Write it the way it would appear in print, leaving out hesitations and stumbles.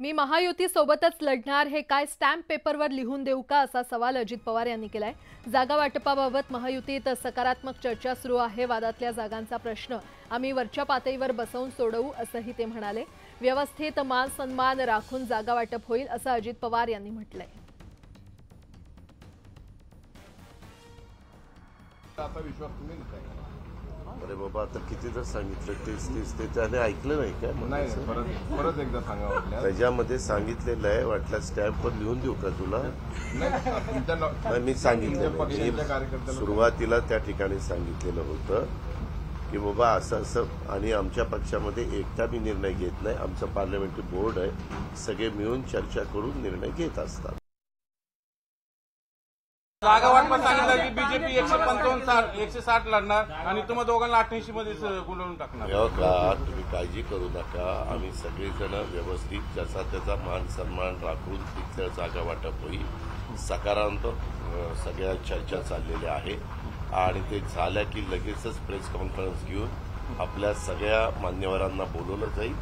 मी महायुती सोबतच लढणार हे काय स्टॅम्प पेपरवर लिहून देऊ का असा सवाल अजित पवार यांनी केलाय। जागा वाटपाबाबत महायुतीत सकारात्मक चर्चा सुरू आहे। वादातल्या जागांचा प्रश्न आम्ही वरच्या पातळीवर बसवून सोडवू असंही ते म्हणाले। व्यवस्थित मान सन्मान राखून जागा वाटप होईल असं अजित पवार यांनी म्हटलंय। आता विश्वास तुम्ही अरे बाबा आता किती तर सांगितलं तेच ते त्याने ऐकलं नाही काय? नाही परत एकदा सांगा। त्याच्यामध्ये सांगितलेलं आहे, वाटलं स्टॅम्पवर लिहून देऊ का तुला? नाही, मी सांगितलं सुरुवातीला त्या ठिकाणी सांगितलेलं होतं की बाबा असं असं आणि आमच्या पक्षामध्ये एकटा मी निर्णय घेत नाही, आमचं पार्लमेंटरी बोर्ड आहे, सगळे मिळून चर्चा करून निर्णय घेत असतात। जागा वाटपात सांगितलं की बीजेपी 155-160 लढणार आणि तुम्हा दोघांना 88 मध्येच गुंडवून टाकणार। का तुम्ही काळजी करू नका, आम्ही सगळेजण व्यवस्थित ज्याचा त्याचा मान सन्मान राखून तिथल्या जागा वाटप होईल। सकारात्मक सगळ्या चर्चा चाललेल्या आहे आणि ते झाल्या की लगेचच प्रेस कॉन्फरन्स घेऊन आपल्या सगळ्या मान्यवरांना बोलवलं जाईल।